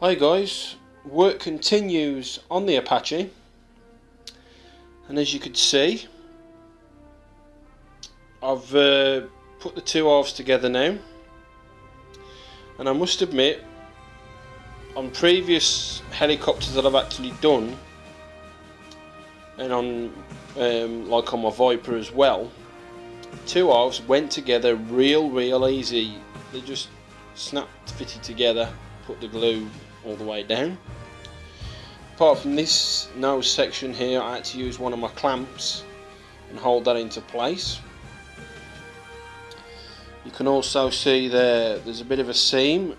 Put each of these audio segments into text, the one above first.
Hi guys, work continues on the Apache, and as you can see I've put the two halves together now, and I must admit on previous helicopters that I've actually done, and on like on my Viper as well, two halves went together real easy. They just snapped, fitted together, put the glue all the way down. Apart from this nose section here, I had to use one of my clamps and hold that into place. You can also see there's a bit of a seam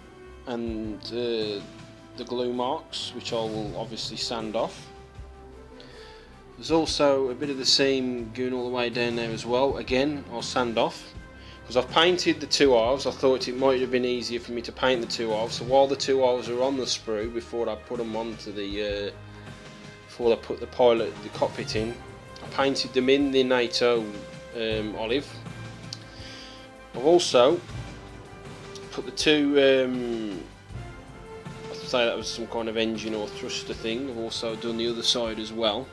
and the glue marks, which I will obviously sand off. There's also a bit of the seam going all the way down there as well. Again, I'll sand off. Because I've painted the two halves, I thought it might have been easier for me to paint the two halves. So while the two halves are on the sprue, before I put them onto the, before I put the cockpit in, I painted them in the NATO olive. I've also put the two, I'd say that was some kind of engine or thruster thing. I've also done the other side as well.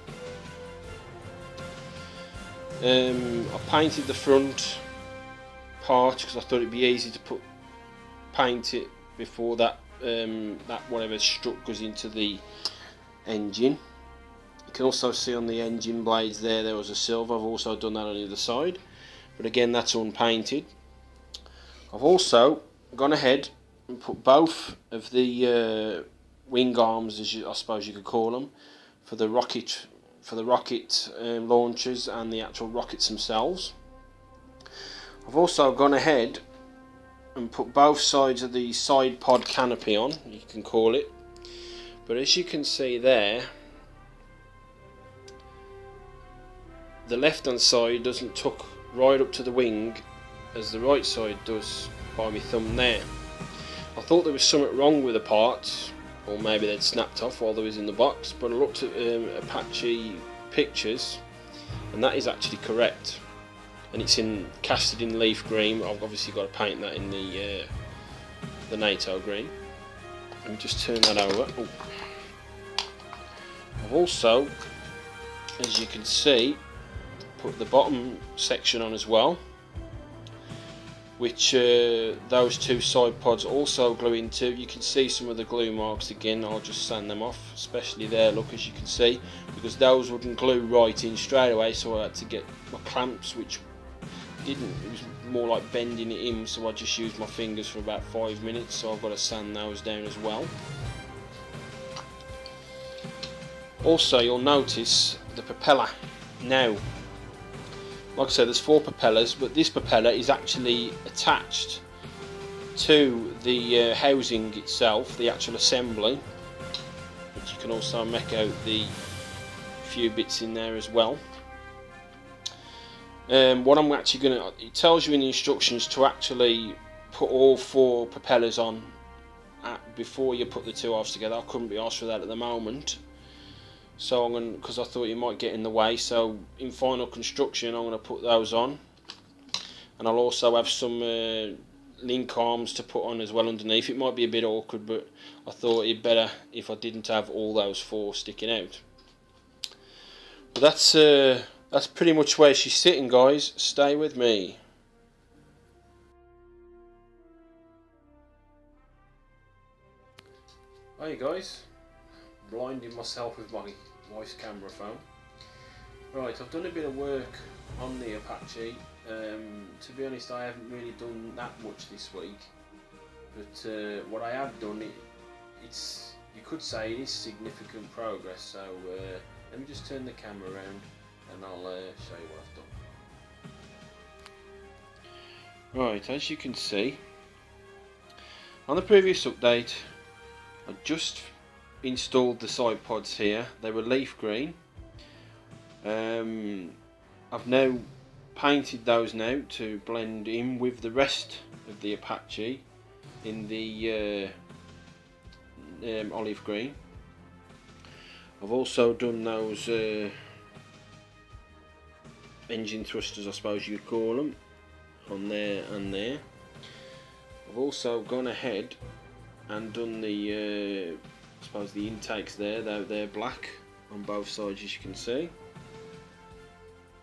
I painted the front part because I thought it'd be easy to paint it before that that whatever strut goes into the engine. You can also see on the engine blades there was a silver. I've also done that on the other side, but again that's unpainted. I've also gone ahead and put both of the wing arms, I suppose you could call them, for the rocket launchers and the actual rockets themselves. I've also gone ahead and put both sides of the side pod canopy on, you can call it, but as you can see there, the left hand side doesn't tuck right up to the wing as the right side does by my thumb there. I thought there was something wrong with the parts, or maybe they'd snapped off while they was in the box, but I looked at Apache pictures and that is actually correct. And it's casted in leaf green. I've obviously got to paint that in the NATO green. Let me just turn that over. Ooh. I've also, as you can see, put the bottom section on as well, which those two side pods also glue into. You can see some of the glue marks again. I'll just sand them off, especially there, look, as you can see, because those wouldn't glue right in straight away, so I had to get my clamps, which it was more like bending it in, so I just used my fingers for about 5 minutes, so I've got to sand those down as well. Also, you'll notice the propeller. Now, like I said, there's 4 propellers, but this propeller is actually attached to the housing itself, the actual assembly, which you can also make out the few bits in there as well. What I'm actually going to, it tells you in the instructions to actually put all 4 propellers on before you put the two halves together. I couldn't be asked for that at the moment, so I'm going, because I thought you might get in the way. So in final construction, I'm going to put those on, and I'll also have some link arms to put on as well underneath. It might be a bit awkward, but I thought it'd better if I didn't have all those 4 sticking out. But that's pretty much where she's sitting, guys. Stay with me. Hi guys, blinding myself with my voice camera phone. Right, I've done a bit of work on the Apache. To be honest, I haven't really done that much this week, but what I have done, it's, you could say it is significant progress. So let me just turn the camera around and I'll show you what I've done. Right, as you can see, on the previous update, I just installed the side pods here. They were leaf green. I've now painted those now to blend in with the rest of the Apache in the olive green. I've also done those engine thrusters, I suppose you'd call them, on there and there. I've also gone ahead and done the I suppose the intakes there. They're black on both sides, as you can see.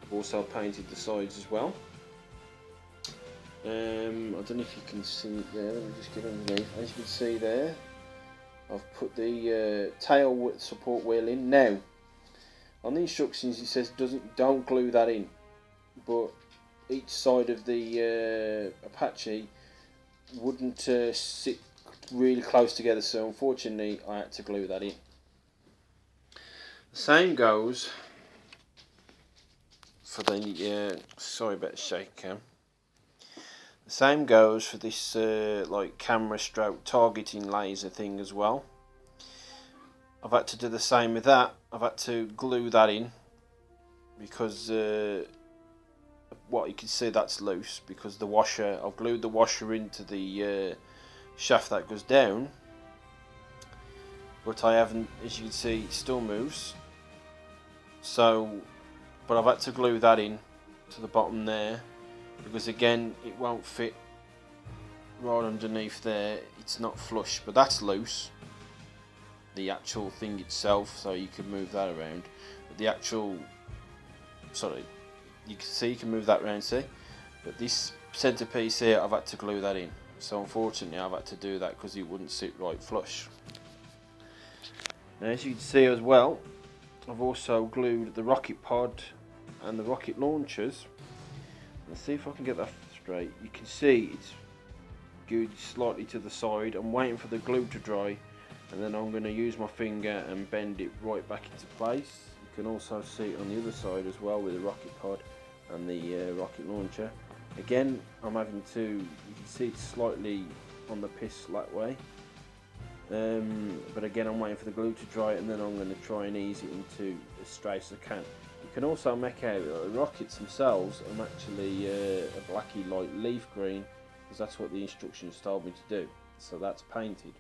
I've also painted the sides as well. I don't know if you can see it there. Let me just get underneath. As you can see there, I've put the tail support wheel in. Now, on the instructions it says don't glue that in, but each side of the Apache wouldn't sit really close together, so unfortunately I had to glue that in. The same goes for the sorry about the shake cam. The same goes for this like camera stroke targeting laser thing as well. I've had to do the same with that. I've had to glue that in because what you can see, that's loose because the washer, I've glued the washer into the shaft that goes down, but I haven't, as you can see, it still moves. So, but I've had to glue that in to the bottom there, because again it won't fit right underneath there. It's not flush, but that's loose, the actual thing itself, so you can move that around. But the actual, sorry, you can see you can move that around, see, but this centerpiece here I've had to glue that in. So unfortunately I've had to do that because it wouldn't sit right flush. Now, as you can see as well, I've also glued the rocket pod and the rocket launchers. Let's see if I can get that straight. You can see it's good slightly to the side. I'm waiting for the glue to dry, and then I'm going to use my finger and bend it right back into place. You can also see it on the other side as well with the rocket pod and the rocket launcher. Again, I'm having to, you can see it's slightly on the piss that way. But again, I'm waiting for the glue to dry, and then I'm going to try and ease it into as straight as I can. You can also make out that the rockets themselves are actually a blacky light leaf green, because that's what the instructions told me to do. So that's painted.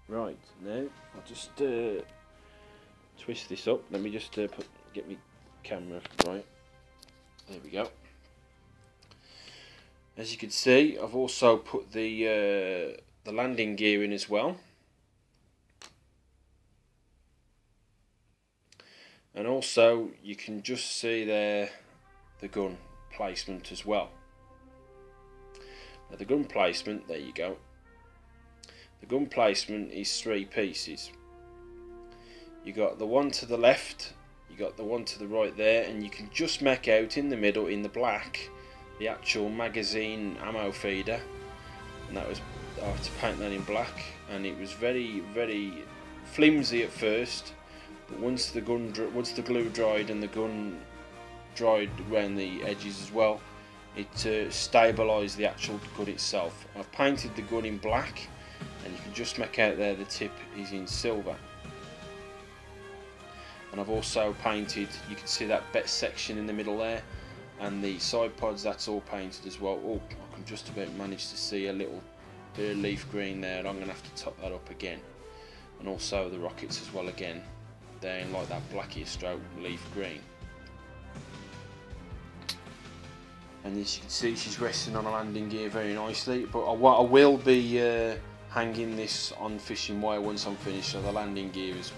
Right, now I'll just twist this up. Let me just get my camera right. There we go. As you can see, I've also put the landing gear in as well. And also you can just see there the gun placement as well. Now the gun placement, there you go. The gun placement is 3 pieces. You got the one to the left, you got the one to the right there, and you can just make out in the middle in the black the actual magazine ammo feeder. And that was, I had to paint that in black, and it was very flimsy at first. But once the glue dried and the gun dried around the edges as well, it stabilised the actual gun itself. I've painted the gun in black, and you can just make out there the tip is in silver. And I've also painted, you can see that bet section in the middle there, and the side pods, that's all painted as well. Oh, I can just about manage to see a little bit of leaf green there, and I'm going to have to top that up again. And also the rockets as well again. They're in like that blackish stroke leaf green. And as you can see, she's resting on a landing gear very nicely. But I will be hanging this on fishing wire once I'm finished, so the landing gear is,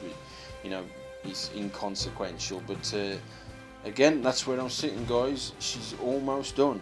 you know, is inconsequential. But again, that's where I'm sitting, guys. She's almost done.